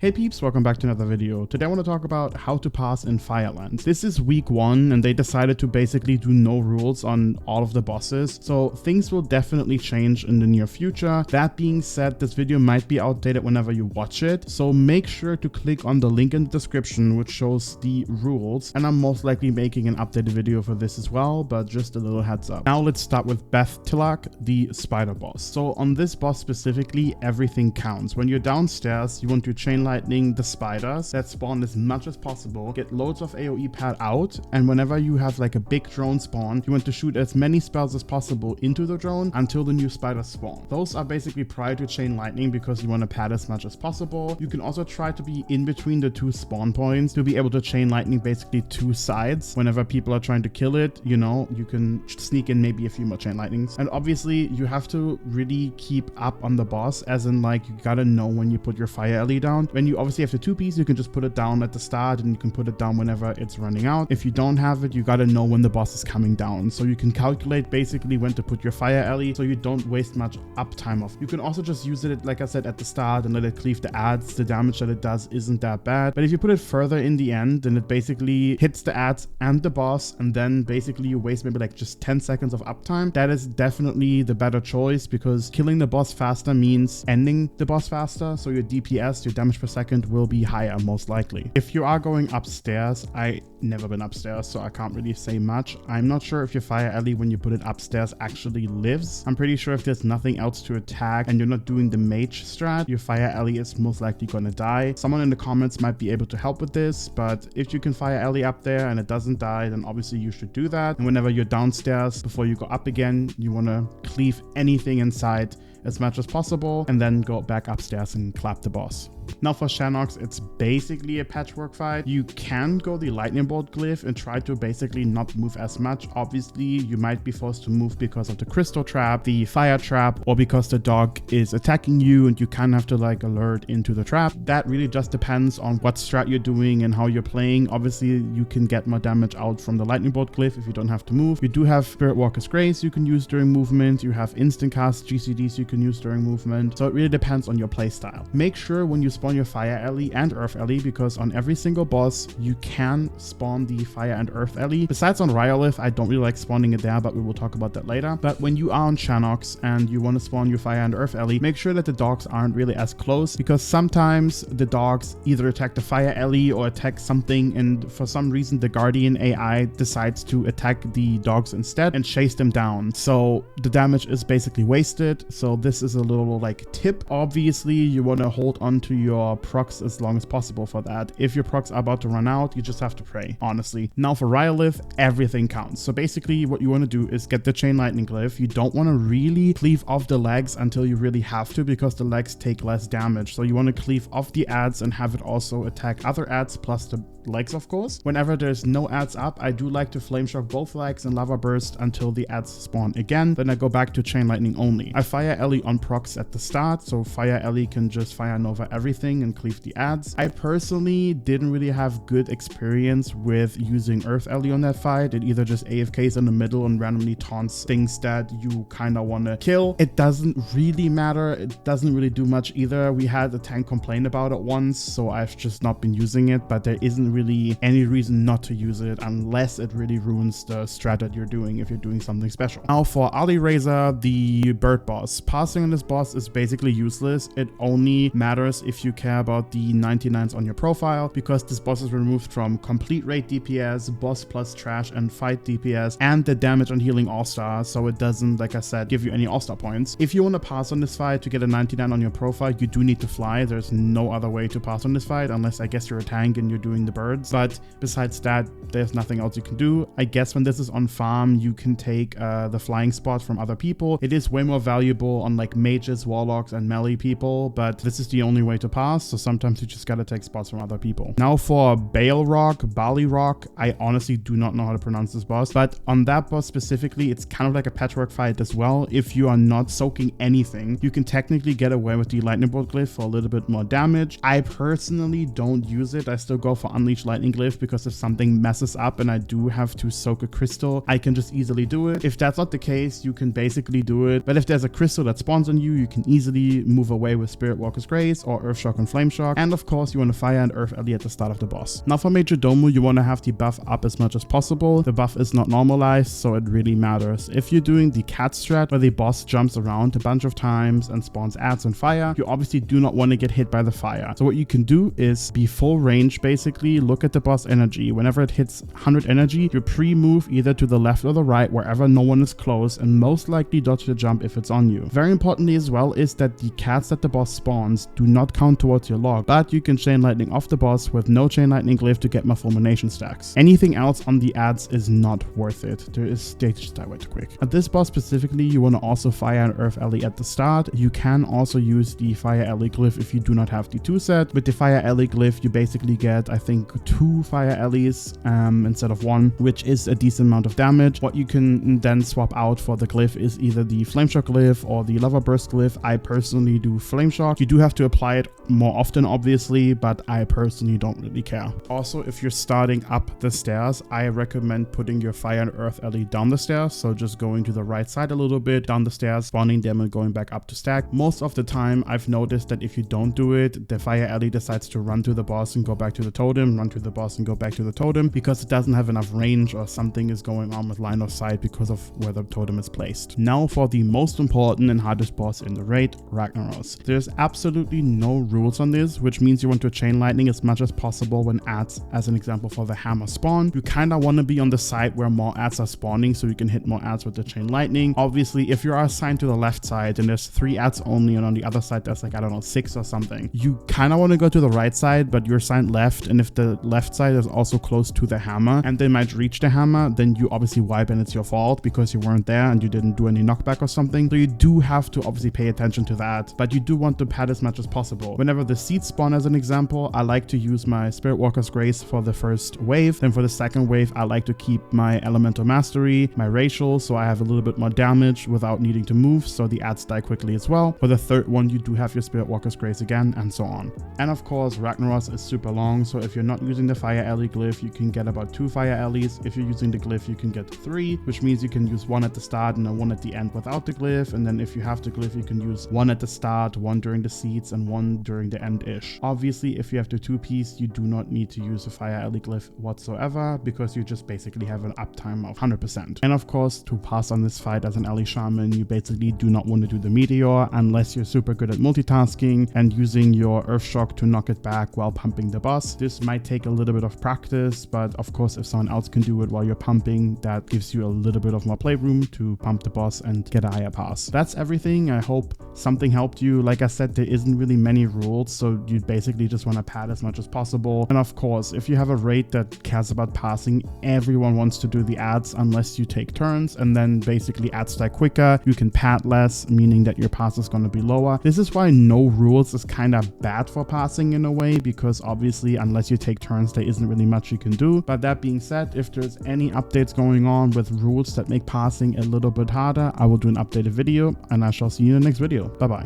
Hey peeps, welcome back to another video. Today I want to talk about how to pass in FIRELANDS. This is week 1 and they decided to basically do no rules on all of the bosses, so things will definitely change in the near future. That being said, this video might be outdated whenever you watch it, so make sure to click on the link in the description which shows the rules, and I'm most likely making an updated video for this as well, but just a little heads up. Now let's start with Beth Tillock, the spider boss. So on this boss specifically, everything counts. When you're downstairs, you want to chain lightning the spiders that spawn as much as possible, get loads of AoE pad out, and whenever you have like a big drone spawn, you want to shoot as many spells as possible into the drone until the new spiders spawn. Those are basically prior to chain lightning because you want to pad as much as possible. You can also try to be in between the two spawn points to be able to chain lightning basically two sides. Whenever people are trying to kill it, you know, you can sneak in maybe a few more chain lightnings. And obviously you have to really keep up on the boss, as in like you gotta know when you put your fire alley down. When you obviously have the 2-piece, you can just put it down at the start and you can put it down whenever it's running out. If you don't have it, you gotta know when the boss is coming down. So you can calculate basically when to put your fire alley so you don't waste much uptime off. You can also just use it, like I said, at the start and let it cleave the adds. The damage that it does isn't that bad. But if you put it further in the end, then it basically hits the adds and the boss, and then basically you waste maybe like just 10 seconds of uptime. That is definitely the better choice because killing the boss faster means ending the boss faster. So your DPS, your damage per second, will be higher most likely. If you are going upstairs, I never been upstairs, so I can't really say much. I'm not sure if your fire alley when you put it upstairs actually lives. I'm pretty sure if there's nothing else to attack and you're not doing the mage strat, your fire alley is most likely gonna die. Someone in the comments might be able to help with this, but if you can fire alley up there and it doesn't die, then obviously you should do that. And whenever you're downstairs, before you go up again, you want to cleave anything inside as much as possible and then go back upstairs and clap the boss. Now for Shanox, it's basically a patchwork fight. You can go the lightning bolt glyph and try to basically not move as much. Obviously, you might be forced to move because of the crystal trap, the fire trap, or because the dog is attacking you and you kind of have to like alert into the trap. That really just depends on what strat you're doing and how you're playing. Obviously, you can get more damage out from the lightning bolt glyph if you don't have to move. You do have Spirit Walker's Grace you can use during movement. You have instant cast GCDs you can use during movement. So it really depends on your play style. Make sure when you spawn your fire alley and earth alley, because on every single boss you can spawn the fire and earth alley. Besides on Ragnaros, I don't really like spawning it there, but we will talk about that later. But when you are on Shanox and you want to spawn your fire and earth alley, make sure that the dogs aren't really as close, because sometimes the dogs either attack the fire alley or attack something, and for some reason the guardian AI decides to attack the dogs instead and chase them down. So the damage is basically wasted. So this is a little like tip. Obviously you want to hold on to your procs as long as possible for that. If your procs are about to run out, you just have to pray, honestly. Now for Ragnaros, everything counts. So basically what you want to do is get the chain lightning glyph. You don't want to really cleave off the legs until you really have to, because the legs take less damage. So you want to cleave off the adds and have it also attack other adds plus the legs, of course. Whenever there's no adds up, I do like to flame shock both legs and lava burst until the adds spawn again. Then I go back to chain lightning only. I fire alley on procs at the start, so fire alley can just fire nova everything and cleave the adds. I personally didn't really have good experience with using earth alley on that fight. It either just AFKs in the middle and randomly taunts things that you kind of want to kill. It doesn't really matter. It doesn't really do much either. We had a tank complain about it once, so I've just not been using it, but there isn't really any reason not to use it unless it really ruins the strat that you're doing if you're doing something special. Now for Ali Razor, the bird boss. Passing on this boss is basically useless. It only matters if you care about the 99s on your profile, because this boss is removed from complete raid DPS, boss plus trash and fight DPS, and the damage and healing all-star, so it doesn't, like I said, give you any all-star points. If you want to pass on this fight to get a 99 on your profile, you do need to fly. There's no other way to pass on this fight, unless I guess you're a tank and you're doing the birds. But besides that, there's nothing else you can do. I guess when this is on farm, you can take the flying spot from other people. It is way more valuable on like mages, warlocks, and melee people, but this is the only way to pass, so sometimes you just gotta take spots from other people. Now for Bali Rock, I honestly do not know how to pronounce this boss, but on that boss specifically, it's kind of like a patchwork fight as well. If you are not soaking anything, you can technically get away with the lightning bolt glyph for a little bit more damage. I personally don't use it. I still go for unleash lightning glyph, because if something messes up and I do have to soak a crystal, I can just easily do it. If that's not the case, you can basically do it, but if there's a crystal that that spawns on you, you can easily move away with Spirit Walker's Grace or Earth Shock and Flame Shock. And of course, you want to fire and Earth Alley at the start of the boss. Now for Major Domo, you want to have the buff up as much as possible. The buff is not normalized, so it really matters. If you're doing the cat strat where the boss jumps around a bunch of times and spawns ads on fire, you obviously do not want to get hit by the fire. So what you can do is be full range, basically look at the boss energy. Whenever it hits 100 energy, you pre-move either to the left or the right, wherever no one is close, and most likely dodge the jump if it's on you. Very importantly as well is that the cats that the boss spawns do not count towards your log, but you can chain lightning off the boss with no chain lightning glyph to get more fulmination stacks. Anything else on the ads is not worth it. They just die way too quick. At this boss specifically, you want to also fire an Earth Alley at the start. You can also use the Fire Alley glyph if you do not have the 2 set. With the Fire Alley glyph, you basically get, I think, 2 Fire Alleys instead of 1, which is a decent amount of damage. What you can then swap out for the glyph is either the Flame Shock glyph or the Lava Burst glyph. I personally do Flame Shock. You do have to apply it more often, obviously, but I personally don't really care. Also, if you're starting up the stairs, I recommend putting your Fire and Earth Alley down the stairs. So just going to the right side a little bit, down the stairs, spawning them and going back up to stack. Most of the time, I've noticed that if you don't do it, the Fire Alley decides to run to the boss and go back to the totem, run to the boss and go back to the totem, because it doesn't have enough range or something is going on with line of sight because of where the totem is placed. Now for the most important and hardest boss in the raid, Ragnaros. There's absolutely no rules on this, which means you want to chain lightning as much as possible when ads, as an example for the hammer, spawn. You kind of want to be on the side where more ads are spawning so you can hit more ads with the chain lightning. Obviously, if you are assigned to the left side and there's 3 ads only, and on the other side there's like, I don't know, 6 or something, you kind of want to go to the right side, but you're assigned left, and if the left side is also close to the hammer and they might reach the hammer, then you obviously wipe and it's your fault because you weren't there and you didn't do any knockback or something. So you do have to obviously pay attention to that, but you do want to pad as much as possible. Whenever the seeds spawn, as an example, I like to use my Spirit Walker's Grace for the first wave. Then for the second wave, I like to keep my Elemental Mastery, my Racial, so I have a little bit more damage without needing to move, so the ads die quickly as well. For the third one, you do have your Spirit Walker's Grace again, and so on. And of course, Ragnaros is super long, so if you're not using the Fire Alley glyph, you can get about 2 Fire Alleys. If you're using the glyph, you can get 3, which means you can use 1 at the start and then 1 at the end without the glyph. And then if you have the glyph, you can use 1 at the start, 1 during the seeds, and 1 during the end-ish. Obviously, if you have the 2-piece, you do not need to use a Fire Alley glyph whatsoever, because you just basically have an uptime of 100%. And of course, to pass on this fight as an Alley Shaman, you basically do not want to do the Meteor unless you're super good at multitasking and using your Earth Shock to knock it back while pumping the boss. This might take a little bit of practice, but of course, if someone else can do it while you're pumping, that gives you a little bit of more playroom to pump the boss and get a higher pass. That's everything. I hope something helped you. Like I said, there isn't really many rules, so you basically just want to pad as much as possible. And of course, if you have a raid that cares about passing, everyone wants to do the ads unless you take turns, and then basically ads die quicker. You can pad less, meaning that your pass is going to be lower. This is why no rules is kind of bad for passing in a way, because obviously unless you take turns, there isn't really much you can do. But that being said, if there's any updates going on with rules that make passing a little bit harder, I will do an updated video, and I shall see you in the next video. Bye bye.